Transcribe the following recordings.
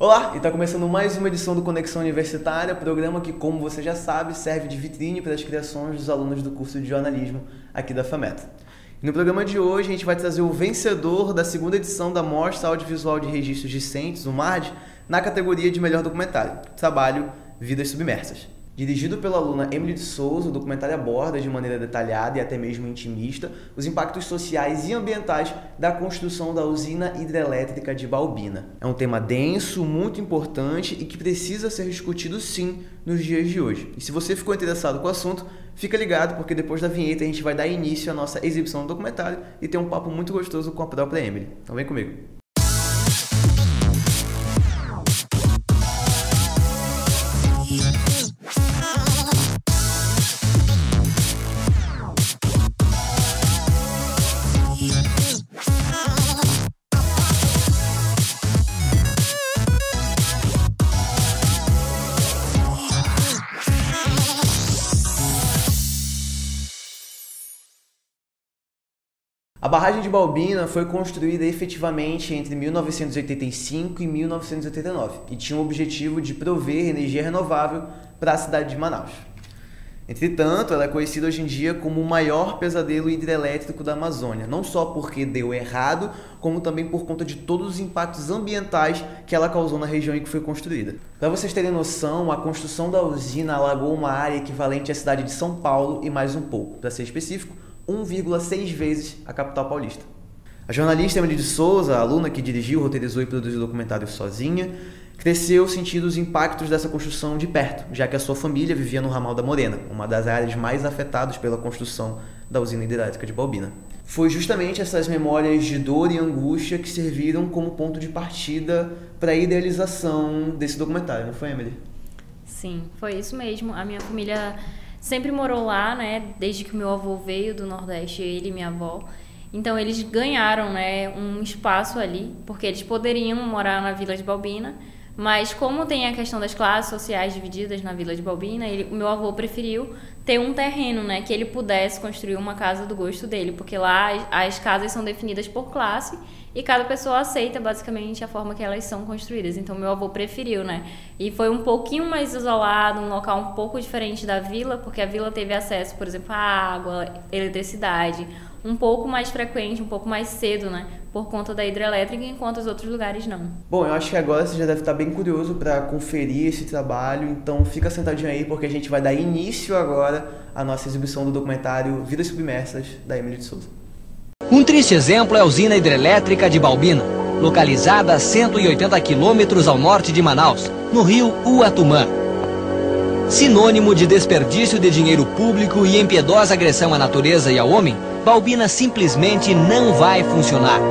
Olá, e está começando mais uma edição do Conexão Universitária, programa que, como você já sabe, serve de vitrine para as criações dos alunos do curso de jornalismo aqui da FAMET. E no programa de hoje a gente vai trazer o vencedor da segunda edição da Mostra Audiovisual de Registros Discentes, o MARD, na categoria de melhor documentário, trabalho Vidas Submersas. Dirigido pela aluna Emily de Souza, o documentário aborda de maneira detalhada e até mesmo intimista os impactos sociais e ambientais da construção da usina hidrelétrica de Balbina. É um tema denso, muito importante e que precisa ser discutido sim nos dias de hoje. E se você ficou interessado com o assunto, fica ligado porque depois da vinheta a gente vai dar início à nossa exibição do documentário e ter um papo muito gostoso com a própria Emily. Então vem comigo. A barragem de Balbina foi construída efetivamente entre 1985 e 1989 e tinha o objetivo de prover energia renovável para a cidade de Manaus. Entretanto, ela é conhecida hoje em dia como o maior pesadelo hidrelétrico da Amazônia, não só porque deu errado, como também por conta de todos os impactos ambientais que ela causou na região em que foi construída. Para vocês terem noção, a construção da usina alagou uma área equivalente à cidade de São Paulo e mais um pouco, para ser específico, 1,6 vezes a capital paulista. A jornalista Emily de Souza, a aluna que dirigiu, roteirizou e produziu o documentário sozinha, cresceu sentindo os impactos dessa construção de perto, já que a sua família vivia no ramal da Morena, uma das áreas mais afetadas pela construção da usina hidrelétrica de Balbina. Foi justamente essas memórias de dor e angústia que serviram como ponto de partida para a idealização desse documentário, não foi, Emily? Sim, foi isso mesmo. A minha família sempre morou lá, né, desde que o meu avô veio do Nordeste, ele e minha avó. Então eles ganharam, né, um espaço ali, porque eles poderiam morar na Vila de Balbina, mas como tem a questão das classes sociais divididas na Vila de Balbina, o meu avô preferiu ter um terreno, né, que ele pudesse construir uma casa do gosto dele, porque lá as casas são definidas por classe e cada pessoa aceita basicamente a forma que elas são construídas. Então meu avô preferiu, né? E foi um pouquinho mais isolado, um local um pouco diferente da vila, porque a vila teve acesso, por exemplo, à água, eletricidade, um pouco mais frequente, um pouco mais cedo, né? Por conta da hidrelétrica, enquanto os outros lugares não. Bom, eu acho que agora você já deve estar bem curioso para conferir esse trabalho, então fica sentadinho aí porque a gente vai dar início agora à nossa exibição do documentário Vidas Submersas, da Emily de Souza. Um triste exemplo é a usina hidrelétrica de Balbina, localizada a 180 quilômetros ao norte de Manaus, no rio Uatumã. Sinônimo de desperdício de dinheiro público e impiedosa agressão à natureza e ao homem, Balbina simplesmente não vai funcionar.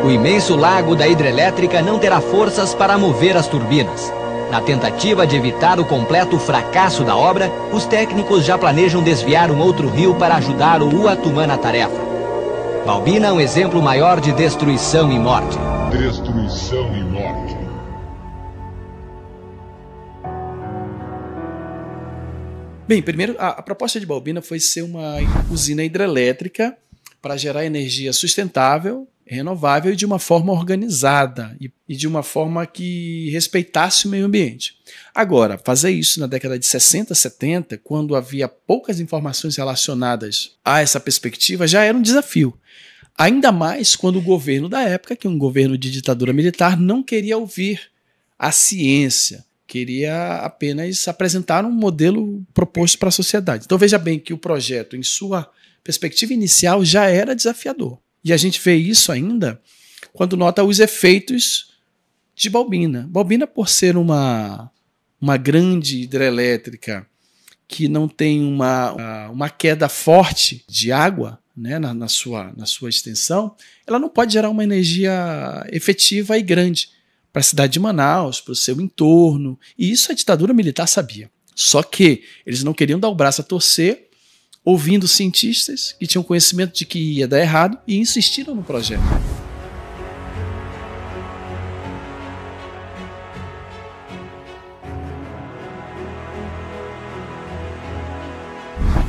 O imenso lago da hidrelétrica não terá forças para mover as turbinas. Na tentativa de evitar o completo fracasso da obra, os técnicos já planejam desviar um outro rio para ajudar o Uatumã na tarefa. Balbina é um exemplo maior de destruição e morte. Destruição e morte. Bem, primeiro, a proposta de Balbina foi ser uma usina hidrelétrica para gerar energia sustentável, renovável e de uma forma organizada e de uma forma que respeitasse o meio ambiente. Agora, fazer isso na década de 60, 70, quando havia poucas informações relacionadas a essa perspectiva, já era um desafio. Ainda mais quando o governo da época, que é um governo de ditadura militar, não queria ouvir a ciência, queria apenas apresentar um modelo proposto para a sociedade. Então veja bem que o projeto, em sua perspectiva inicial, já era desafiador. E a gente vê isso ainda quando nota os efeitos de Balbina. Balbina, por ser uma grande hidrelétrica que não tem uma queda forte de água, né, na sua extensão, ela não pode gerar uma energia efetiva e grande para a cidade de Manaus, para o seu entorno. E isso a ditadura militar sabia. Só que eles não queriam dar o braço a torcer, ouvindo cientistas que tinham conhecimento de que ia dar errado e insistiram no projeto.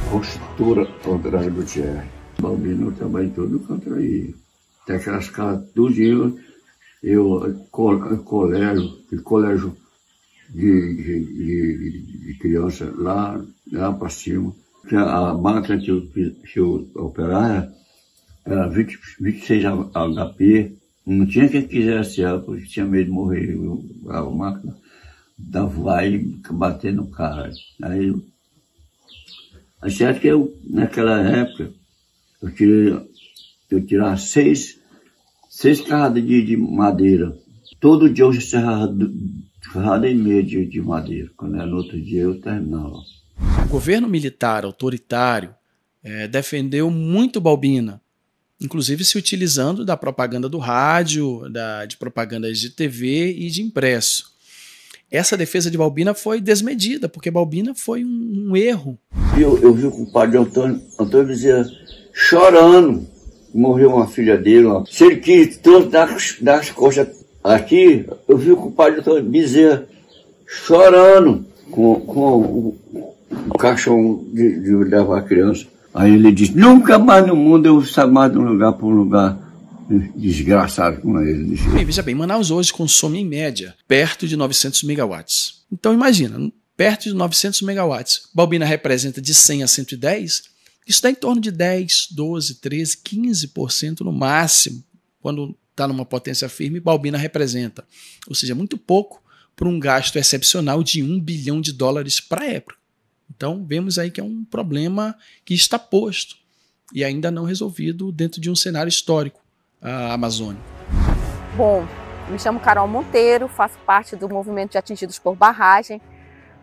Construtora André Gutierrez. Balbina também tudo contra aí. Tem aquelas casas tudinho colégio de criança lá para cima. A máquina que eu operava era 26 HP. Não tinha quem quisesse ela, porque tinha medo de morrer. A máquina dava e bater no cara. Aí, certo que naquela época, eu tirava seis carradas de madeira. Todo dia eu serrava carrada e meia de madeira. Quando era no outro dia, eu terminava. O governo militar autoritário defendeu muito Balbina, inclusive se utilizando da propaganda do rádio, de propagandas de TV e de impresso. Essa defesa de Balbina foi desmedida, porque Balbina foi um erro. Eu vi o compadre Antônio Bezerra chorando. Morreu uma filha dele. Se ele quis tanto dar as costas aqui, eu vi o compadre Antônio Bezerra chorando com o caixão de levar a criança. Aí ele disse, nunca mais no mundo eu vou chamar de um lugar para um lugar desgraçado como ele. Bem, veja bem, Manaus hoje consome em média perto de 900 megawatts. Então imagina, perto de 900 megawatts. Balbina representa de 100 a 110, isso dá em torno de 10, 12, 13, 15% no máximo. Quando está numa potência firme, Balbina representa. Ou seja, muito pouco por um gasto excepcional de $1 bilhão para a época. Então, vemos aí que é um problema que está posto e ainda não resolvido dentro de um cenário histórico amazônico. Bom, me chamo Carol Monteiro, faço parte do movimento de atingidos por barragem.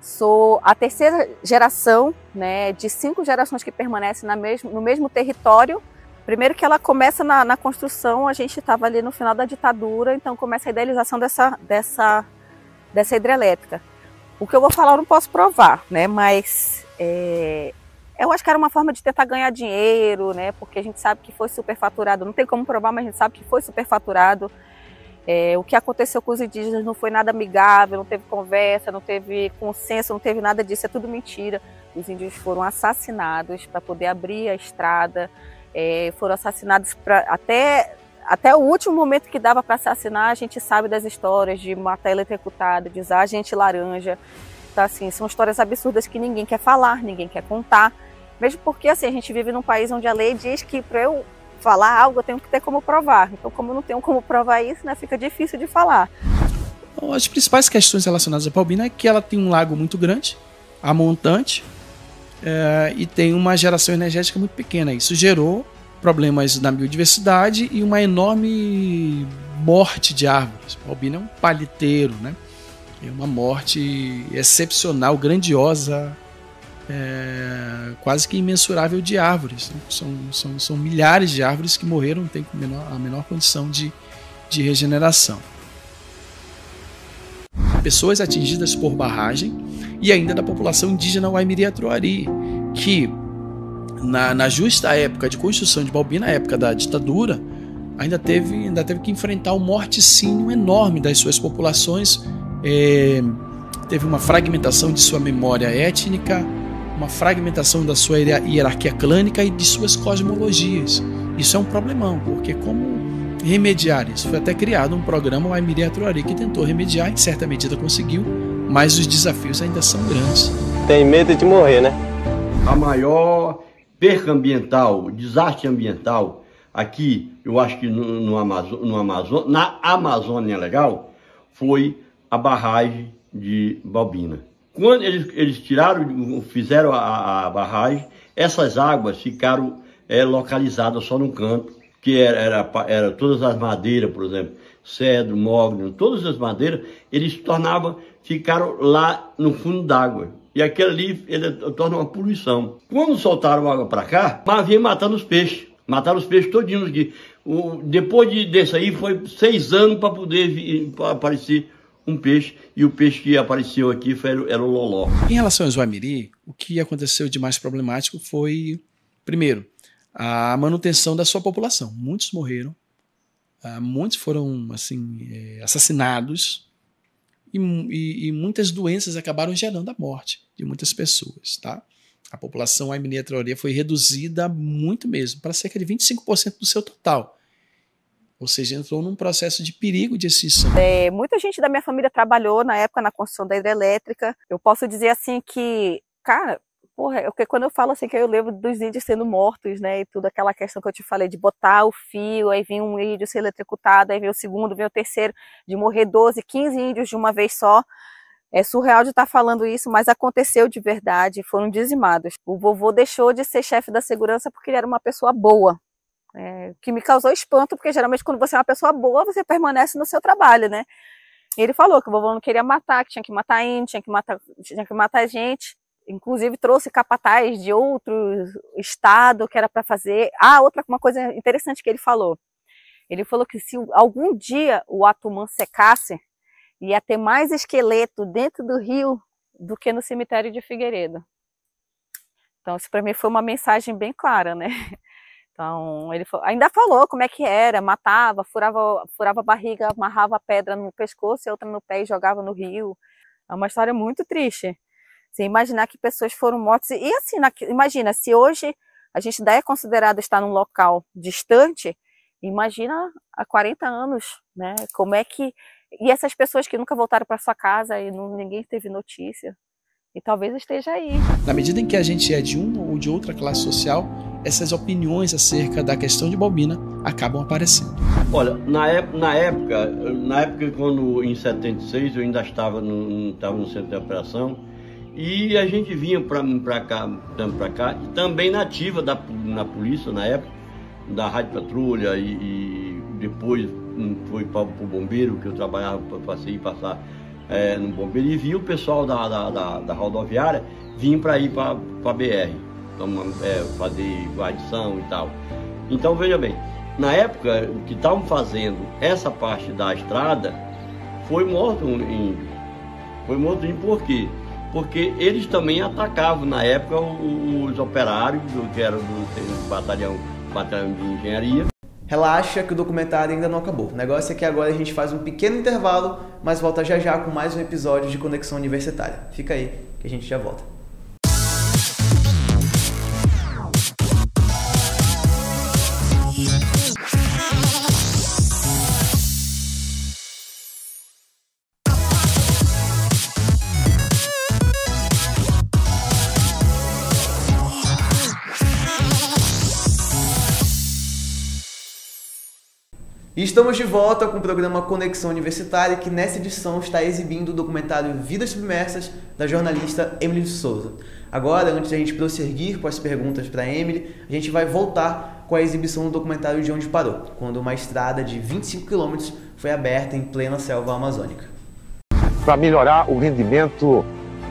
Sou a terceira geração, né, de 5 gerações que permanecem no mesmo território. Primeiro que ela começa na construção, a gente estava ali no final da ditadura, então começa a idealização dessa hidrelétrica. O que eu vou falar eu não posso provar, né? Mas eu acho que era uma forma de tentar ganhar dinheiro, né? Porque a gente sabe que foi superfaturado. Não tem como provar, mas a gente sabe que foi superfaturado. O que aconteceu com os indígenas não foi nada amigável, não teve conversa, não teve consenso, não teve nada disso, é tudo mentira. Os índios foram assassinados para poder abrir a estrada, foram assassinados até o último momento que dava para assassinar. A gente sabe das histórias de matar eletrocutado, de usar agente laranja. Então, assim, são histórias absurdas que ninguém quer falar, ninguém quer contar. Mesmo porque assim, a gente vive num país onde a lei diz que para eu falar algo eu tenho que ter como provar. Então, como eu não tenho como provar isso, né, fica difícil de falar. As principais questões relacionadas a Balbina é que ela tem um lago muito grande, a montante, e tem uma geração energética muito pequena. Isso gerou problemas na biodiversidade e uma enorme morte de árvores. Balbina é um paliteiro, né? É uma morte excepcional, grandiosa, quase que imensurável de árvores. São milhares de árvores que morreram, não tem a menor condição de regeneração. Pessoas atingidas por barragem e ainda da população indígena Waimiri-Atuari, que na justa época de construção de Balbina, na época da ditadura, ainda teve que enfrentar um morticínio enorme das suas populações. Teve uma fragmentação de sua memória étnica, uma fragmentação da sua hierarquia clânica e de suas cosmologias. Isso é um problemão, porque como remediar isso? Foi até criado um programa, o Waimiri-Atuari, que tentou remediar, em certa medida conseguiu, mas os desafios ainda são grandes. Tem medo de morrer, né? A maior perca ambiental, desastre ambiental, aqui, eu acho que na Amazônia Legal, foi a barragem de Balbina. Quando eles fizeram a barragem, essas águas ficaram localizadas só num canto, que era todas as madeiras, por exemplo, cedro, mogno, todas as madeiras, eles ficaram lá no fundo d'água. E aquele ali, ele torna uma poluição. Quando soltaram água para cá, vinha matando os peixes. Mataram os peixes todinhos aqui. Depois desse aí, foi 6 anos para poder aparecer um peixe. E o peixe que apareceu aqui era o loló. Em relação aos Waimiri, o que aconteceu de mais problemático foi, primeiro, a manutenção da sua população. Muitos morreram, muitos foram assassinados e muitas doenças acabaram gerando a morte de muitas pessoas. Tá? A população Waimiri-Atuari foi reduzida muito mesmo, para cerca de 25% do seu total. ou seja, entrou num processo de perigo de extinção. Muita gente da minha família trabalhou na época na construção da hidrelétrica. Eu posso dizer assim que, cara, porque quando eu falo assim que eu lembro dos índios sendo mortos, né, e tudo aquela questão que eu te falei de botar o fio, aí vinha um índio ser eletrocutado, aí vem o segundo, vem o terceiro, de morrer 12, 15 índios de uma vez só. É surreal de estar falando isso, mas aconteceu de verdade, foram dizimados. O vovô deixou de ser chefe da segurança porque ele era uma pessoa boa. Que me causou espanto, porque geralmente quando você é uma pessoa boa, você permanece no seu trabalho, né? Ele falou que o vovô não queria matar, que tinha que matar índio, tinha que matar gente. Inclusive trouxe capataz de outro estado que era para fazer. Uma coisa interessante que ele falou que se algum dia o Atumã secasse, ia ter mais esqueleto dentro do rio do que no cemitério de Figueiredo. Então isso para mim foi uma mensagem bem clara, né? Então, ele ainda falou como é que era, matava, furava a barriga, amarrava a pedra no pescoço e outra no pé e jogava no rio. É uma história muito triste. Você imaginar que pessoas foram mortas. E assim, imagina, se hoje a gente ainda é considerado estar num local distante, imagina há 40 anos, né? Como é que... E essas pessoas que nunca voltaram para sua casa e ninguém teve notícia. E talvez esteja aí. Na medida em que a gente é de uma ou de outra classe social, essas opiniões acerca da questão de Baubina acabam aparecendo. Olha, na época quando em 76 eu ainda estava no centro de operação e a gente vinha para cá, e também nativa na polícia na época, da Rádio Patrulha e depois foi para o bombeiro, que eu trabalhava, passei a passar no bombeiro, e vi o pessoal da rodoviária vir para ir para a BR, fazer guarnição e tal. Então veja bem, na época o que estavam fazendo essa parte da estrada foi morto um índio. Foi morto um índio por quê? Porque eles também atacavam na época os operários, que eram do batalhão de engenharia. Relaxa que o documentário ainda não acabou. O negócio é que agora a gente faz um pequeno intervalo, mas volta já já com mais um episódio de Conexão Universitária. Fica aí que a gente já volta. E estamos de volta com o programa Conexão Universitária, que nessa edição está exibindo o documentário Vidas Submersas, da jornalista Emily de Souza. Agora, antes de a gente prosseguir com as perguntas para a Emily, a gente vai voltar com a exibição do documentário de onde parou, quando uma estrada de 25 km foi aberta em plena selva amazônica. Para melhorar o rendimento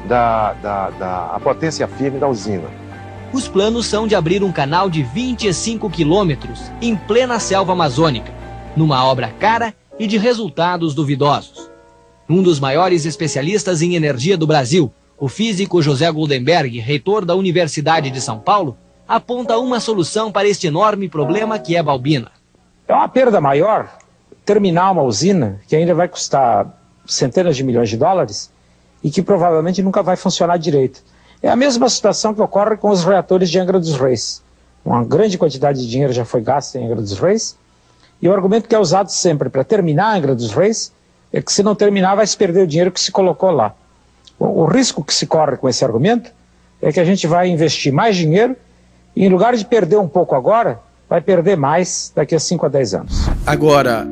a potência firme da usina. Os planos são de abrir um canal de 25 quilômetros em plena selva amazônica, numa obra cara e de resultados duvidosos. Um dos maiores especialistas em energia do Brasil, o físico José Goldenberg, reitor da Universidade de São Paulo, aponta uma solução para este enorme problema que é Baubina. É uma perda maior terminar uma usina que ainda vai custar centenas de milhões de dólares e que provavelmente nunca vai funcionar direito. É a mesma situação que ocorre com os reatores de Angra dos Reis. Uma grande quantidade de dinheiro já foi gasta em Angra dos Reis. E o argumento que é usado sempre para terminar a Angra dos Reis é que se não terminar vai se perder o dinheiro que se colocou lá. O risco que se corre com esse argumento é que a gente vai investir mais dinheiro e em lugar de perder um pouco agora, vai perder mais daqui a 5 a 10 anos. Agora,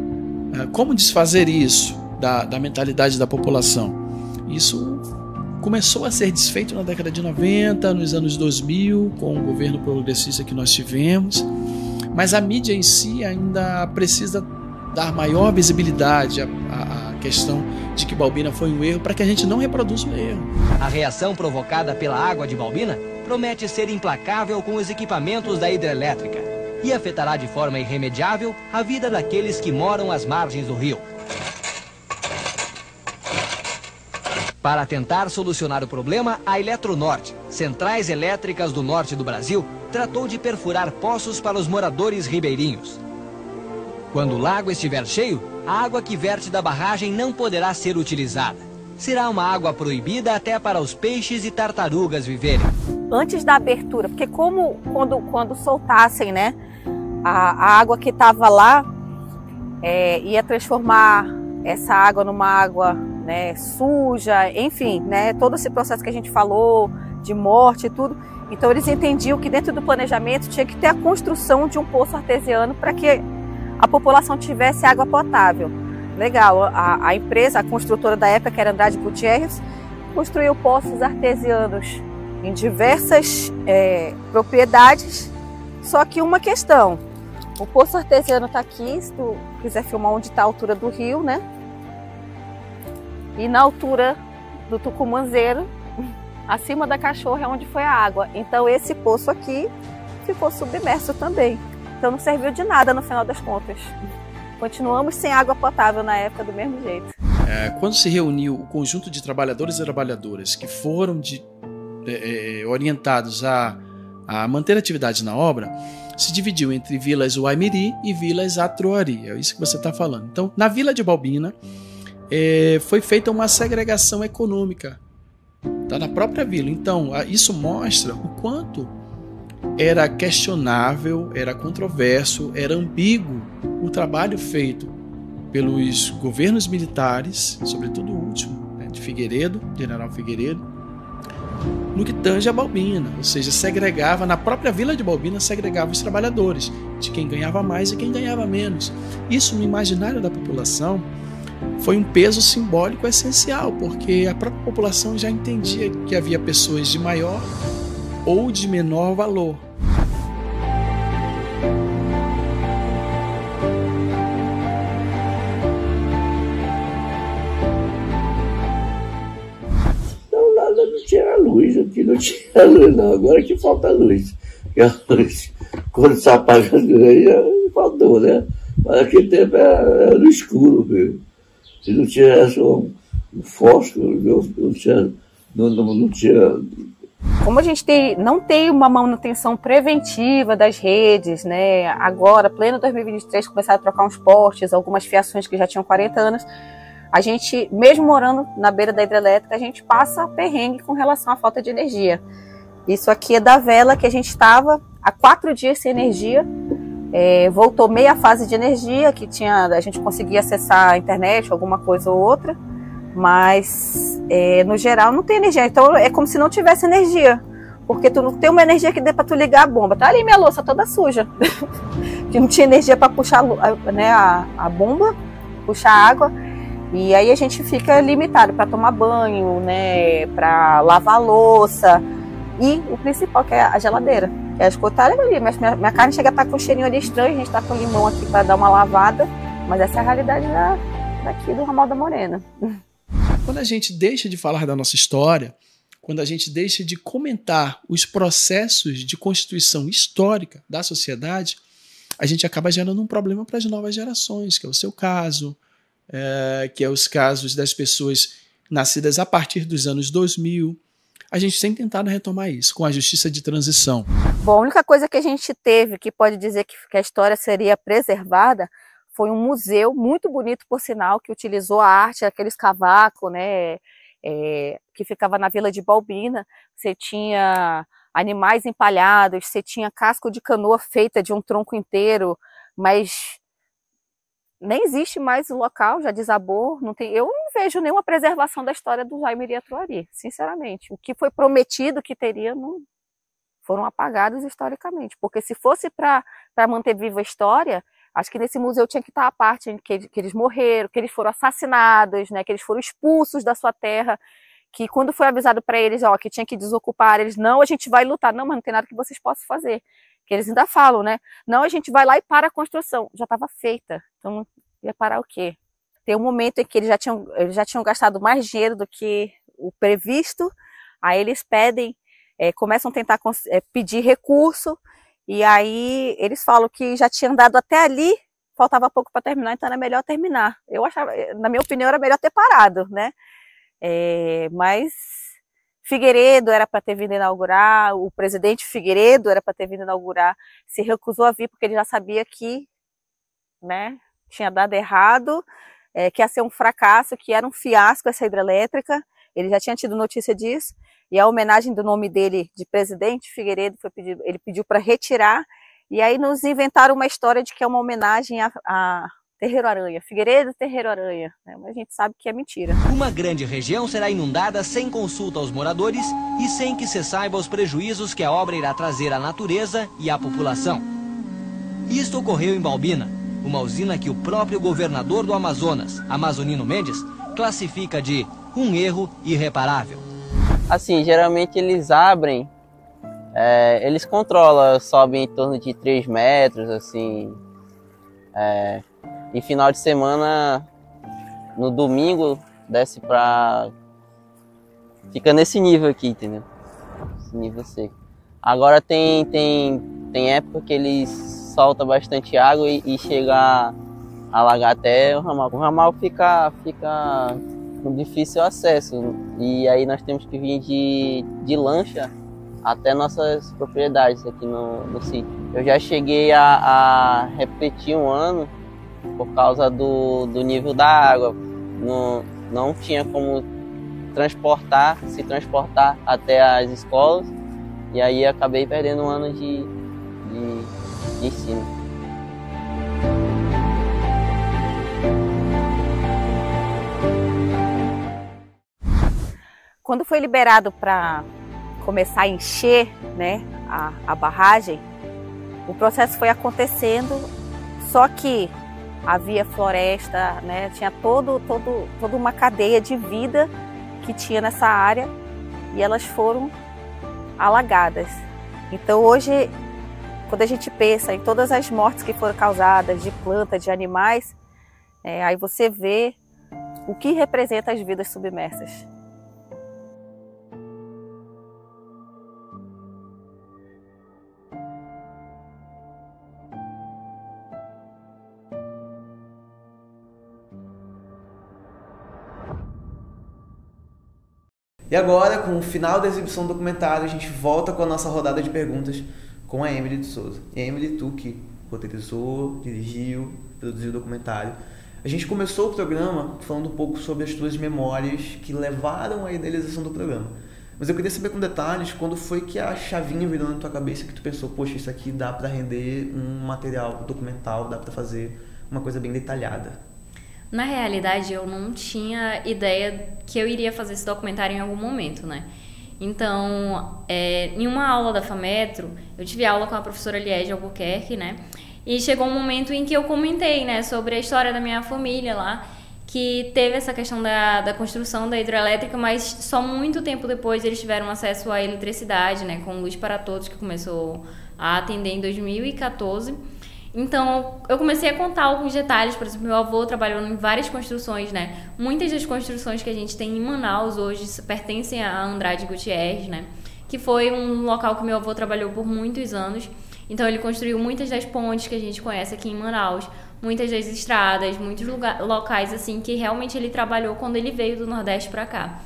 como desfazer isso da mentalidade da população? Isso começou a ser desfeito na década de 90, nos anos 2000, com o governo progressista que nós tivemos. Mas a mídia em si ainda precisa dar maior visibilidade à questão de que Baubina foi um erro para que a gente não reproduza o erro. A reação provocada pela água de Baubina promete ser implacável com os equipamentos da hidrelétrica e afetará de forma irremediável a vida daqueles que moram às margens do rio. Para tentar solucionar o problema, a Eletronorte, Centrais Elétricas do Norte do Brasil, tratou de perfurar poços para os moradores ribeirinhos. Quando o lago estiver cheio, a água que verte da barragem não poderá ser utilizada. Será uma água proibida até para os peixes e tartarugas viverem. Antes da abertura, porque quando soltassem, né, a água que estava lá, ia transformar essa água numa água, né, suja, enfim, né, todo esse processo que a gente falou, de morte e tudo. Então eles entendiam que dentro do planejamento tinha que ter a construção de um poço artesiano para que a população tivesse água potável. Legal, a empresa, a construtora da época, que era Andrade Gutierrez, construiu poços artesianos em diversas propriedades, só que uma questão, o poço artesiano está aqui, se tu quiser filmar onde está a altura do rio, né? E na altura do Tucumanzeiro, acima da Cachorra é onde foi a água. Então esse poço aqui ficou submerso também. Então não serviu de nada no final das contas. Continuamos sem água potável na época do mesmo jeito. Quando se reuniu o conjunto de trabalhadores e trabalhadoras que foram orientados a manter atividade na obra, se dividiu entre Vilas Uaimiri e Vilas Atruari. É isso que você está falando. Então, na Vila de Balbina, foi feita uma segregação econômica, tá, na própria vila. Então, isso mostra o quanto era questionável, era controverso, era ambíguo o trabalho feito pelos governos militares, sobretudo o último, né, de Figueiredo, General Figueiredo, no que tange a Balbina, ou seja, segregava, na própria Vila de Balbina, segregava os trabalhadores, de quem ganhava mais e quem ganhava menos. Isso, no imaginário da população, foi um peso simbólico essencial, porque a própria população já entendia que havia pessoas de maior ou de menor valor. Não, nada, não tinha luz, aqui não tinha luz, não. Agora que falta luz. E a luz, quando se apaga a luz, faltou, né? Mas aquele tempo era no escuro mesmo. Se não tivesse um fósforo, não tinha. Como a gente não tem uma manutenção preventiva das redes, né? Agora, pleno 2023, começaram a trocar uns postes, algumas fiações que já tinham 40 anos. A gente, mesmo morando na beira da hidrelétrica, a gente passa perrengue com relação à falta de energia. Isso aqui é da vela que a gente estava há 4 dias sem energia. Voltou meia fase de energia, que a gente conseguia acessar a internet, alguma coisa ou outra, mas no geral não tem energia. Então é como se não tivesse energia, porque tu não tem uma energia que dê para tu ligar a bomba. Tá ali minha louça toda suja, que não tinha energia para puxar, né, a bomba, puxar água, e aí a gente fica limitado para tomar banho, né, para lavar louça, e o principal, que é a geladeira. As coitadas ali, mas minha carne chega a estar com um cheirinho ali estranho, a gente está com limão aqui para dar uma lavada, mas essa é a realidade daqui do Ramal da Morena. Quando a gente deixa de falar da nossa história, quando a gente deixa de comentar os processos de constituição histórica da sociedade, a gente acaba gerando um problema para as novas gerações, que é o seu caso, que é os casos das pessoas nascidas a partir dos anos 2000. A gente tem tentado retomar isso com a justiça de transição. Bom, a única coisa que a gente teve que pode dizer que a história seria preservada foi um museu muito bonito, por sinal, que utilizou a arte, aqueles cavacos, né, que ficava na Vila de Balbina. Você tinha animais empalhados, você tinha casco de canoa feita de um tronco inteiro, mas nem existe mais o local, já desabou. Eu não vejo nenhuma preservação da história do Jaime Atruari, sinceramente. O que foi prometido que teria, não foram apagados historicamente. Porque se fosse para manter viva a história, acho que nesse museu tinha que estar a parte que eles morreram, que eles foram assassinados, né, que eles foram expulsos da sua terra, que quando foi avisado para eles, que tinha que desocupar, eles, não, a gente vai lutar. Não, mas não tem nada que vocês possam fazer. Que eles ainda falam, né? Não, a gente vai lá e para a construção. Já estava feita. Então, ia parar o quê? Tem um momento em que eles já tinham gastado mais dinheiro do que o previsto. Aí eles pedem, começam a tentar pedir recurso. E aí eles falam que já tinham dado até ali, faltava pouco para terminar, então era melhor terminar. Eu achava, na minha opinião, era melhor ter parado, né? Mas Figueiredo era para ter vindo inaugurar, o presidente Figueiredo era para ter vindo inaugurar, se recusou a vir porque ele já sabia que, né, tinha dado errado, que ia ser um fracasso, que era um fiasco essa hidrelétrica. Ele já tinha tido notícia disso, e a homenagem do nome dele de presidente Figueiredo ele pediu para retirar, e aí nos inventaram uma história de que é uma homenagem Terreiro Aranha, Figueiredo Terreiro Aranha, né? Mas a gente sabe que é mentira. Uma grande região será inundada sem consulta aos moradores e sem que se saiba os prejuízos que a obra irá trazer à natureza e à população. Isto ocorreu em Balbina, uma usina que o próprio governador do Amazonas, Amazonino Mendes, classifica de um erro irreparável. Assim, geralmente eles abrem, eles controlam, sobem em torno de 3 metros, assim. Em final de semana, no domingo, desce pra... Fica nesse nível aqui, entendeu? Esse nível seco. Agora tem época que eles soltam bastante água e chega a alagar até o ramal. O ramal fica com difícil acesso e aí nós temos que vir de lancha até nossas propriedades aqui no sítio. Eu já cheguei a repetir um ano por causa do nível da água. Não tinha como se transportar até as escolas e aí acabei perdendo um ano de ensino. Quando foi liberado para começar a encher, né, a barragem, o processo foi acontecendo, só que havia floresta, né, tinha toda uma cadeia de vida que tinha nessa área e elas foram alagadas. Então hoje, quando a gente pensa em todas as mortes que foram causadas de plantas, de animais, aí você vê o que representa as vidas submersas. E agora, com o final da exibição do documentário, a gente volta com a nossa rodada de perguntas com a Emily de Souza. E Emily, tu que roteirizou, dirigiu, produziu o documentário. A gente começou o programa falando um pouco sobre as tuas memórias que levaram à idealização do programa. Mas eu queria saber com detalhes quando foi que a chavinha virou na tua cabeça que tu pensou, poxa, isso aqui dá pra render um material documental, dá pra fazer uma coisa bem detalhada. Na realidade, eu não tinha ideia que eu iria fazer esse documentário em algum momento, né? Então, em uma aula da FAMetro, eu tive aula com a professora Liege Albuquerque, né? E chegou um momento em que eu comentei, né, sobre a história da minha família lá, que teve essa questão da construção da hidrelétrica, mas só muito tempo depois eles tiveram acesso à eletricidade, né, com Luz para Todos, que começou a atender em 2014. Então, eu comecei a contar alguns detalhes. Por exemplo, meu avô trabalhou em várias construções, né? Muitas das construções que a gente tem em Manaus hoje pertencem a Andrade Gutierrez, né? Que foi um local que meu avô trabalhou por muitos anos. Então, ele construiu muitas das pontes que a gente conhece aqui em Manaus, muitas das estradas, muitos locais, assim, que realmente ele trabalhou quando ele veio do Nordeste para cá.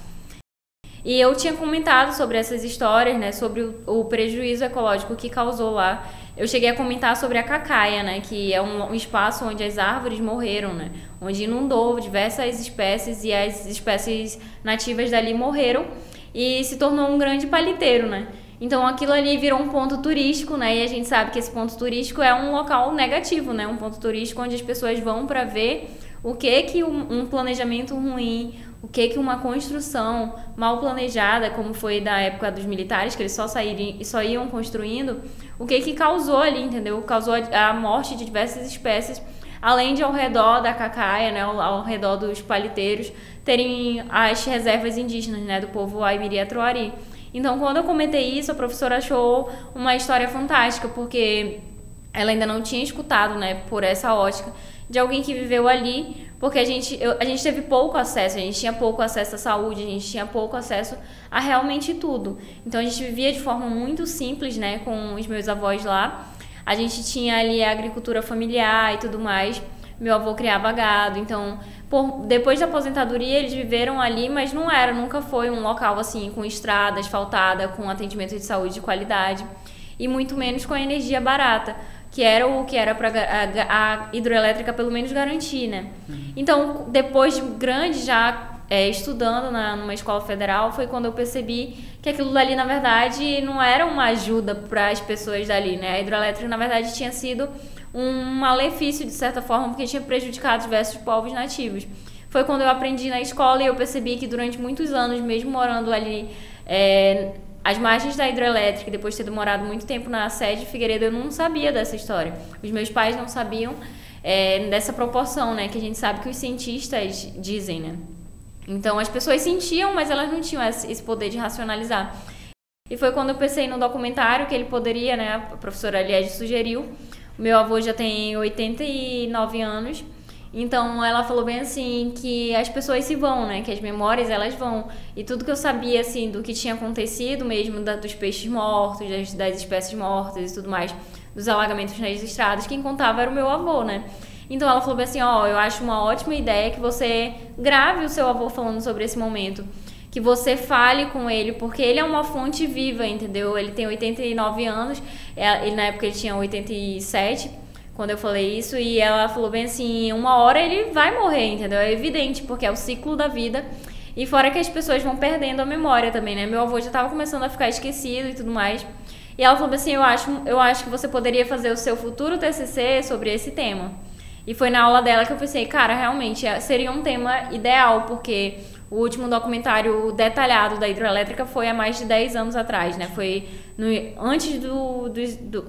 E eu tinha comentado sobre essas histórias, né? Sobre o prejuízo ecológico que causou lá. Eu cheguei a comentar sobre a Cacaia, né, que é um espaço onde as árvores morreram, né, onde inundou diversas espécies e as espécies nativas dali morreram e se tornou um grande paliteiro, né. Então aquilo ali virou um ponto turístico, né, e a gente sabe que esse ponto turístico é um local negativo, né, um ponto turístico onde as pessoas vão para ver o que um planejamento ruim, o que uma construção mal planejada, como foi da época dos militares, que eles só iam construindo, o que causou ali, entendeu? Causou a morte de diversas espécies, além de ao redor da Cacaia, né, ao redor dos paliteiros, terem as reservas indígenas, né, do povo Aimiri-Atroari. Então, quando eu comentei isso, a professora achou uma história fantástica, porque ela ainda não tinha escutado, né, por essa ótica, de alguém que viveu ali, porque a gente teve pouco acesso, a gente tinha pouco acesso à saúde, a gente tinha pouco acesso a realmente tudo. Então a gente vivia de forma muito simples, né, com os meus avós lá. A gente tinha ali a agricultura familiar e tudo mais. Meu avô criava gado, então depois da aposentadoria eles viveram ali, mas nunca foi um local assim com estrada asfaltada, com atendimento de saúde de qualidade e muito menos com energia barata, que era o que era para a hidroelétrica pelo menos garantir, né? Então, depois de grande, já estudando numa escola federal, foi quando eu percebi que aquilo dali, na verdade, não era uma ajuda para as pessoas dali, né? A hidroelétrica, na verdade, tinha sido um malefício, de certa forma, porque tinha prejudicado diversos povos nativos. Foi quando eu aprendi na escola e eu percebi que durante muitos anos, mesmo morando ali às margens da hidrelétrica, depois de ter morado muito tempo na sede de Figueiredo, eu não sabia dessa história. Os meus pais não sabiam dessa proporção, né, que a gente sabe que os cientistas dizem, né? Então as pessoas sentiam, mas elas não tinham esse poder de racionalizar. E foi quando eu pensei no documentário que ele poderia, né, a professora Liege sugeriu. O meu avô já tem 89 anos, então ela falou bem assim que as pessoas se vão, né, que as memórias elas vão. E tudo que eu sabia assim do que tinha acontecido mesmo, dos peixes mortos, das espécies mortas e tudo mais, dos alagamentos nas estradas, quem contava era o meu avô, né? Então ela falou bem assim, eu acho uma ótima ideia que você grave o seu avô falando sobre esse momento, que você fale com ele, porque ele é uma fonte viva, entendeu? Ele tem 89 anos, na época ele tinha 87, quando eu falei isso, e ela falou bem assim, uma hora ele vai morrer, entendeu? É evidente, porque é o ciclo da vida, e fora que as pessoas vão perdendo a memória também, né? Meu avô já estava começando a ficar esquecido e tudo mais, e ela falou assim, eu acho que você poderia fazer o seu futuro TCC sobre esse tema. E foi na aula dela que eu pensei, cara, realmente seria um tema ideal, porque o último documentário detalhado da hidrelétrica foi há mais de 10 anos atrás, né? Foi antes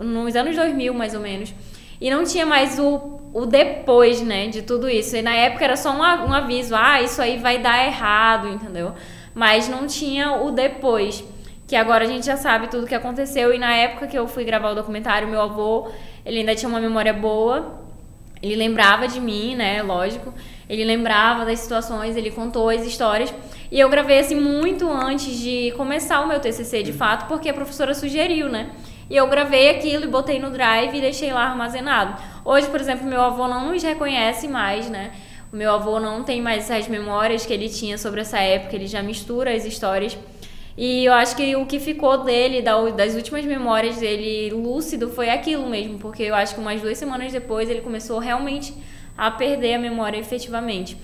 nos anos 2000, mais ou menos. E não tinha mais o depois, né, de tudo isso. E na época era só um aviso, isso aí vai dar errado, entendeu? Mas não tinha o depois, que agora a gente já sabe tudo o que aconteceu. E na época que eu fui gravar o documentário, meu avô, ele ainda tinha uma memória boa. Ele lembrava de mim, né, lógico. Ele lembrava das situações, ele contou as histórias. E eu gravei, assim, muito antes de começar o meu TCC, de fato, porque a professora sugeriu, né? E eu gravei aquilo e botei no Drive e deixei lá armazenado. Hoje, por exemplo, meu avô não nos reconhece mais, né? O meu avô não tem mais essas memórias que ele tinha sobre essa época, ele já mistura as histórias. E eu acho que o que ficou dele, das últimas memórias dele lúcido, foi aquilo mesmo, porque eu acho que umas 2 semanas depois ele começou realmente a perder a memória efetivamente.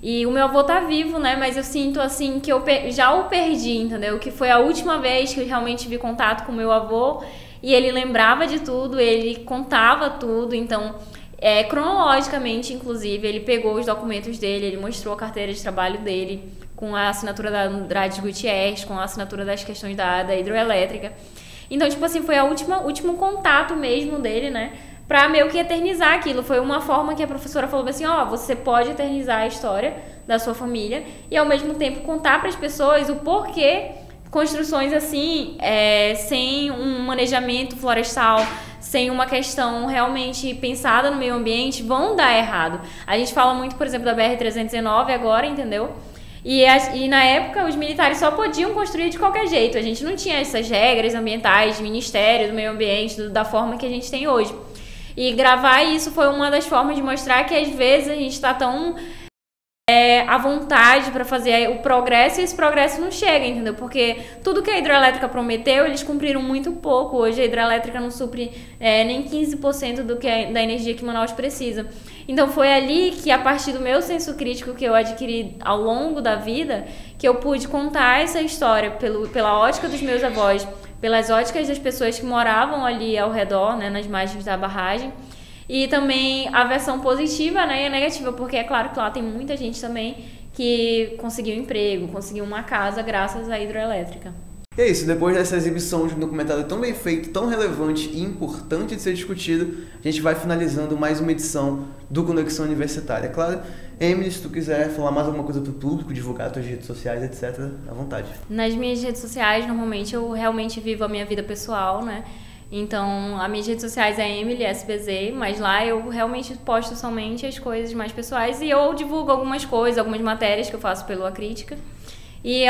E o meu avô tá vivo, né, mas eu sinto assim que eu já o perdi, entendeu? Que foi a última vez que eu realmente vi contato com o meu avô e ele lembrava de tudo, ele contava tudo, então cronologicamente, inclusive, ele pegou os documentos dele, ele mostrou a carteira de trabalho dele, com a assinatura da Andrade Gutierrez, com a assinatura das questões da hidroelétrica. Então, tipo assim, foi o último contato mesmo dele, né? Pra meio que eternizar aquilo. Foi uma forma que a professora falou assim, você pode eternizar a história da sua família e, ao mesmo tempo, contar para as pessoas o porquê construções assim, sem um manejamento florestal, sem uma questão realmente pensada no meio ambiente, vão dar errado. A gente fala muito, por exemplo, da BR-319 agora, entendeu? E na época os militares só podiam construir de qualquer jeito. A gente não tinha essas regras ambientais, Ministério do Meio Ambiente, da forma que a gente tem hoje. E gravar isso foi uma das formas de mostrar que às vezes a gente está tão à vontade para fazer o progresso e esse progresso não chega, entendeu? Porque tudo que a hidrelétrica prometeu, eles cumpriram muito pouco. Hoje a hidrelétrica não supre nem 15% da energia que Manaus precisa. Então foi ali que, a partir do meu senso crítico que eu adquiri ao longo da vida, que eu pude contar essa história pela ótica dos meus avós, pelas óticas das pessoas que moravam ali ao redor, né, nas margens da barragem. E também a versão positiva, né, e a negativa, porque é claro que lá tem muita gente também que conseguiu emprego, conseguiu uma casa graças à hidroelétrica. E é isso, depois dessa exibição de um documentário tão bem feito, tão relevante e importante de ser discutido, a gente vai finalizando mais uma edição do Conexão Universitária. Claro, Emily, se tu quiser falar mais alguma coisa pro público, divulgar tuas redes sociais, etc., à vontade. Nas minhas redes sociais, normalmente eu realmente vivo a minha vida pessoal, né? Então, as minhas redes sociais é Emily SBZ, mas lá eu realmente posto somente as coisas mais pessoais e eu divulgo algumas coisas, algumas matérias que eu faço pelo Acrítica e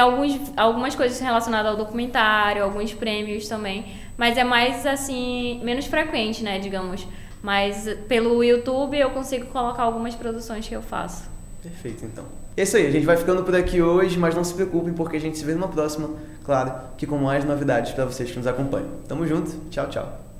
algumas coisas relacionadas ao documentário, alguns prêmios também, mas é mais assim, menos frequente, né, digamos. Mas pelo YouTube eu consigo colocar algumas produções que eu faço. Perfeito, então. É isso aí, a gente vai ficando por aqui hoje, mas não se preocupem porque a gente se vê numa próxima, claro, que com mais novidades para vocês que nos acompanham. Tamo junto, tchau, tchau.